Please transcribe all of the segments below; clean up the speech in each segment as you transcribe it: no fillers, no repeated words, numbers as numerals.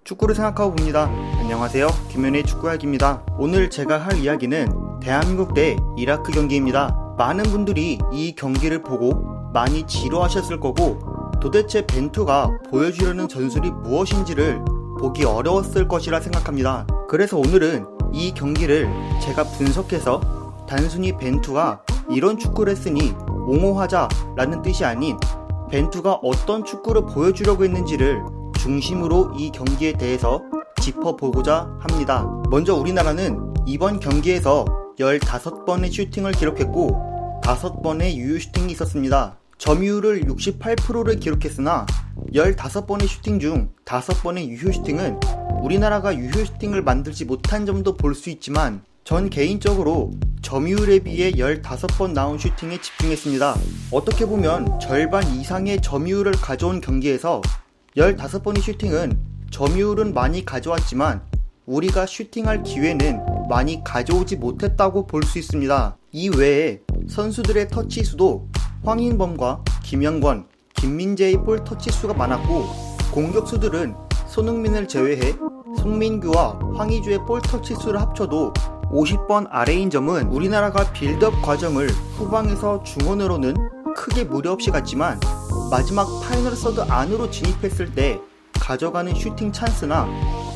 축구를 생각하고 봅니다. 안녕하세요, 김현의 축구이야기입니다. 오늘 제가 할 이야기는 대한민국 대 이라크 경기입니다. 많은 분들이 이 경기를 보고 많이 지루하셨을 거고, 도대체 벤투가 보여주려는 전술이 무엇인지를 보기 어려웠을 것이라 생각합니다. 그래서 오늘은 이 경기를 제가 분석해서 단순히 벤투가 이런 축구를 했으니 옹호하자 라는 뜻이 아닌 벤투가 어떤 축구를 보여주려고 했는지를 중심으로 이 경기에 대해서 짚어보고자 합니다. 먼저 우리나라는 이번 경기에서 15번의 슈팅을 기록했고 5번의 유효 슈팅이 있었습니다. 점유율을 68%를 기록했으나 15번의 슈팅 중 5번의 유효 슈팅은 우리나라가 유효 슈팅을 만들지 못한 점도 볼 수 있지만, 전 개인적으로 점유율에 비해 15번 나온 슈팅에 집중했습니다. 어떻게 보면 절반 이상의 점유율을 가져온 경기에서 15번의 슈팅은 점유율은 많이 가져왔지만 우리가 슈팅할 기회는 많이 가져오지 못했다고 볼 수 있습니다. 이 외에 선수들의 터치 수도 황인범과 김영권, 김민재의 볼 터치 수가 많았고, 공격수들은 손흥민을 제외해 송민규와 황의조의 볼 터치 수를 합쳐도 50번 아래인 점은 우리나라가 빌드업 과정을 후방에서 중원으로는 크게 무리 없이 갔지만 마지막 파이널 서드 안으로 진입했을 때 가져가는 슈팅 찬스나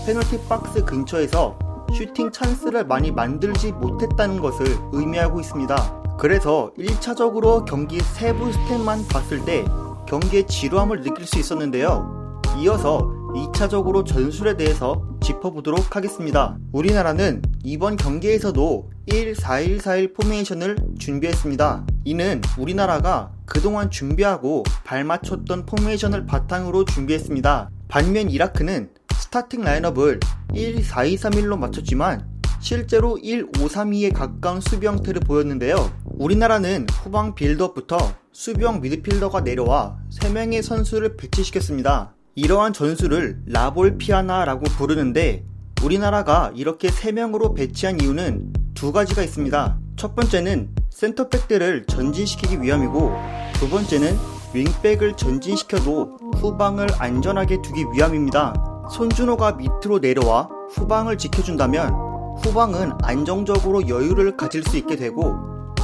페널티 박스 근처에서 슈팅 찬스를 많이 만들지 못했다는 것을 의미하고 있습니다. 그래서 1차적으로 경기 세부 스탯만 봤을 때 경기의 지루함을 느낄 수 있었는데요. 이어서 2차적으로 전술에 대해서 짚어보도록 하겠습니다. 우리나라는 이번 경기에서도 1-4-1-4-1 포메이션을 준비했습니다. 이는 우리나라가 그동안 준비하고 발맞췄던 포메이션을 바탕으로 준비했습니다. 반면 이라크는 스타팅 라인업을 1-4-2-3-1로 맞췄지만 실제로 1-5-3-2에 가까운 수비 형태를 보였는데요. 우리나라는 후방 빌드업부터 수비형 미드필더가 내려와 3명의 선수를 배치시켰습니다. 이러한 전술을 라볼피아나라고 부르는데, 우리나라가 이렇게 3명으로 배치한 이유는 두 가지가 있습니다. 첫 번째는 센터백들을 전진시키기 위함이고, 두 번째는 윙백을 전진시켜도 후방을 안전하게 두기 위함입니다. 손준호가 밑으로 내려와 후방을 지켜준다면 후방은 안정적으로 여유를 가질 수 있게 되고,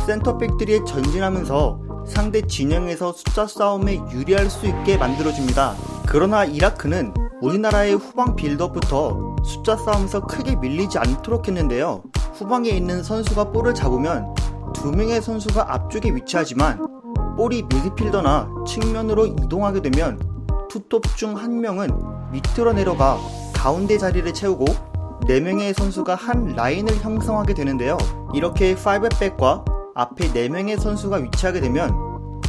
센터백들이 전진하면서 상대 진영에서 숫자 싸움에 유리할 수 있게 만들어줍니다. 그러나 이라크는 우리나라의 후방 빌드업부터 숫자 싸움에서 크게 밀리지 않도록 했는데요. 후방에 있는 선수가 볼을 잡으면 2명의 선수가 앞쪽에 위치하지만 볼이 미드필더나 측면으로 이동하게 되면 투톱 중 1명은 밑으로 내려가 가운데 자리를 채우고 4명의 선수가 한 라인을 형성하게 되는데요. 이렇게 5백과 앞에 4명의 선수가 위치하게 되면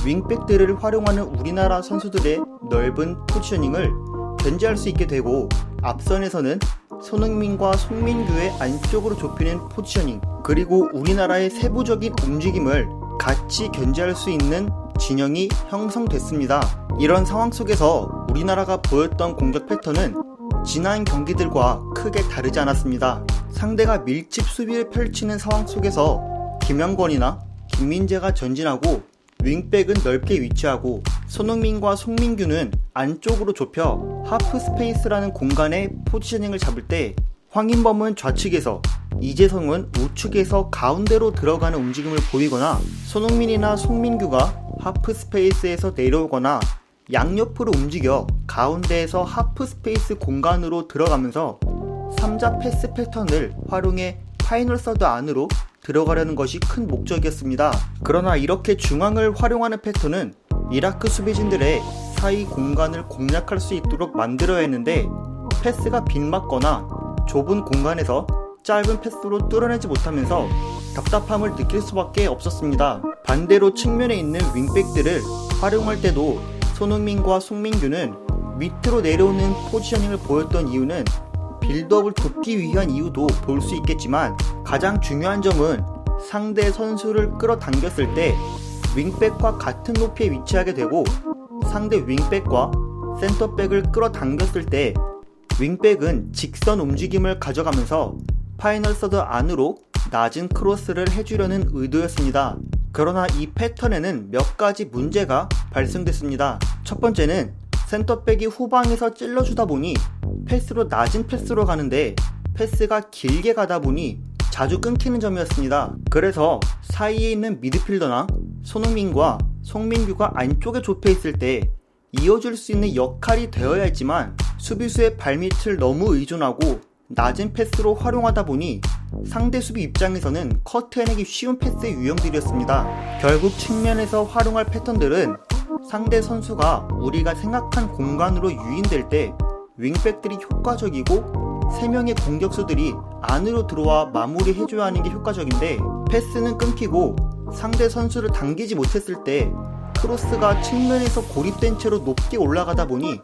윙백들을 활용하는 우리나라 선수들의 넓은 포지셔닝을 견제할 수 있게 되고, 앞선에서는 손흥민과 송민규의 안쪽으로 좁히는 포지셔닝, 그리고 우리나라의 세부적인 움직임을 같이 견제할 수 있는 진영이 형성됐습니다. 이런 상황 속에서 우리나라가 보였던 공격 패턴은 지난 경기들과 크게 다르지 않았습니다. 상대가 밀집 수비를 펼치는 상황 속에서 김영권이나 김민재가 전진하고 윙백은 넓게 위치하고 손흥민과 송민규는 안쪽으로 좁혀 하프 스페이스라는 공간에 포지셔닝을 잡을 때, 황인범은 좌측에서, 이재성은 우측에서 가운데로 들어가는 움직임을 보이거나, 손흥민이나 송민규가 하프 스페이스에서 내려오거나 양옆으로 움직여 가운데에서 하프 스페이스 공간으로 들어가면서 3자 패스 패턴을 활용해 파이널 서드 안으로 들어가려는 것이 큰 목적이었습니다. 그러나 이렇게 중앙을 활용하는 패턴은 이라크 수비진들의 사이 공간을 공략할 수 있도록 만들어야 했는데, 패스가 빗맞거나 좁은 공간에서 짧은 패스로 뚫어내지 못하면서 답답함을 느낄 수밖에 없었습니다. 반대로 측면에 있는 윙백들을 활용할 때도 손흥민과 송민규는 밑으로 내려오는 포지셔닝을 보였던 이유는 빌드업을 돕기 위한 이유도 볼 수 있겠지만, 가장 중요한 점은 상대 선수를 끌어당겼을 때 윙백과 같은 높이에 위치하게 되고, 상대 윙백과 센터백을 끌어당겼을 때 윙백은 직선 움직임을 가져가면서 파이널 서드 안으로 낮은 크로스를 해주려는 의도였습니다. 그러나 이 패턴에는 몇 가지 문제가 발생됐습니다. 첫 번째는 센터백이 후방에서 찔러주다 보니 패스로 낮은 패스로 가는데 패스가 길게 가다 보니 자주 끊기는 점이었습니다. 그래서 사이에 있는 미드필더나 손흥민과 송민규가 안쪽에 좁혀 있을 때 이어줄 수 있는 역할이 되어야 했지만 수비수의 발밑을 너무 의존하고 낮은 패스로 활용하다 보니 상대 수비 입장에서는 커트해내기 쉬운 패스의 유형들이었습니다. 결국 측면에서 활용할 패턴들은 상대 선수가 우리가 생각한 공간으로 유인될 때 윙백들이 효과적이고 3명의 공격수들이 안으로 들어와 마무리해줘야 하는 게 효과적인데, 패스는 끊기고 상대 선수를 당기지 못했을 때 크로스가 측면에서 고립된 채로 높게 올라가다 보니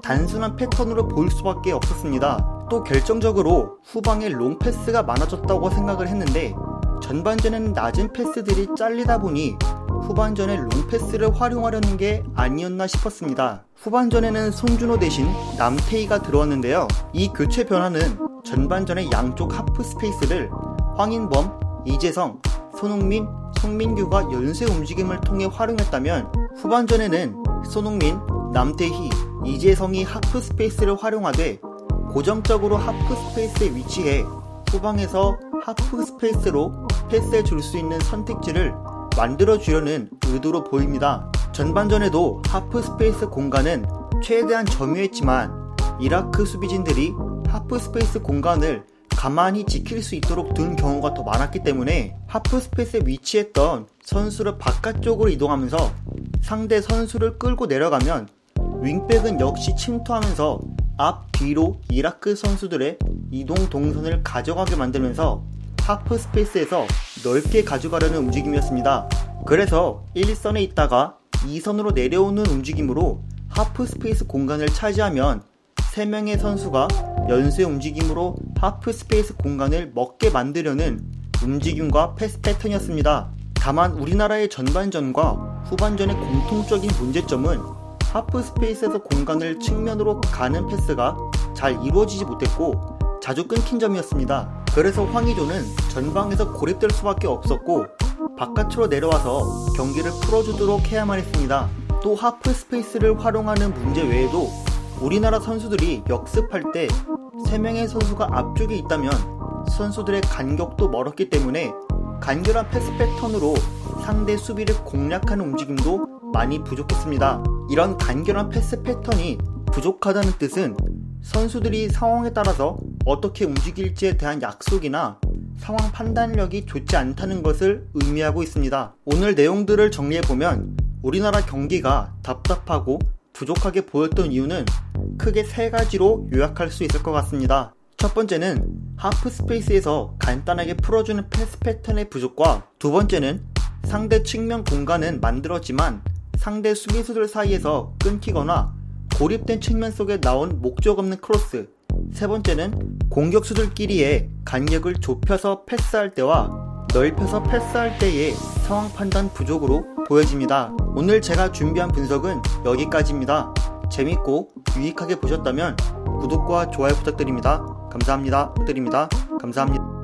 단순한 패턴으로 보일 수밖에 없었습니다. 또 결정적으로 후방에 롱패스가 많아졌다고 생각을 했는데 전반전에는 낮은 패스들이 잘리다 보니 후반전에 롱패스를 활용하려는 게 아니었나 싶었습니다. 후반전에는 손준호 대신 남태희가 들어왔는데요. 이 교체 변화는 전반전의 양쪽 하프 스페이스를 황인범, 이재성, 손흥민, 송민규가 연쇄 움직임을 통해 활용했다면 후반전에는 손흥민, 남태희, 이재성이 하프 스페이스를 활용하되 고정적으로 하프 스페이스에 위치해 후방에서 하프 스페이스로 패스해 줄 수 있는 선택지를 만들어주려는 의도로 보입니다. 전반전에도 하프 스페이스 공간은 최대한 점유했지만 이라크 수비진들이 하프 스페이스 공간을 가만히 지킬 수 있도록 둔 경우가 더 많았기 때문에 하프 스페이스에 위치했던 선수를 바깥쪽으로 이동하면서 상대 선수를 끌고 내려가면 윙백은 역시 침투하면서 앞, 뒤로 이라크 선수들의 이동 동선을 가져가게 만들면서 하프 스페이스에서 넓게 가져가려는 움직임이었습니다. 그래서 1선에 있다가 2선으로 내려오는 움직임으로 하프 스페이스 공간을 차지하면 3명의 선수가 연쇄 움직임으로 하프 스페이스 공간을 먹게 만들려는 움직임과 패스 패턴이었습니다. 다만 우리나라의 전반전과 후반전의 공통적인 문제점은 하프 스페이스에서 공간을 측면으로 가는 패스가 잘 이루어지지 못했고 자주 끊긴 점이었습니다. 그래서 황의조는 전방에서 고립될 수밖에 없었고 바깥으로 내려와서 경기를 풀어주도록 해야만 했습니다. 또 하프 스페이스를 활용하는 문제 외에도 우리나라 선수들이 역습할 때 3명의 선수가 앞쪽에 있다면 선수들의 간격도 멀었기 때문에 간결한 패스 패턴으로 상대 수비를 공략하는 움직임도 많이 부족했습니다. 이런 간결한 패스 패턴이 부족하다는 뜻은 선수들이 상황에 따라서 어떻게 움직일지에 대한 약속이나 상황 판단력이 좋지 않다는 것을 의미하고 있습니다. 오늘 내용들을 정리해보면 우리나라 경기가 답답하고 부족하게 보였던 이유는 크게 3가지로 요약할 수 있을 것 같습니다. 첫 번째는 하프 스페이스에서 간단하게 풀어주는 패스 패턴의 부족과, 두 번째는 상대 측면 공간은 만들었지만 상대 수비수들 사이에서 끊기거나 고립된 측면 속에 나온 목적 없는 크로스, 세 번째는 공격수들끼리의 간격을 좁혀서 패스할 때와 넓혀서 패스할 때의 상황 판단 부족으로 보여집니다. 오늘 제가 준비한 분석은 여기까지입니다. 재밌고 유익하게 보셨다면 구독과 좋아요 부탁드립니다. 감사합니다. 감사합니다.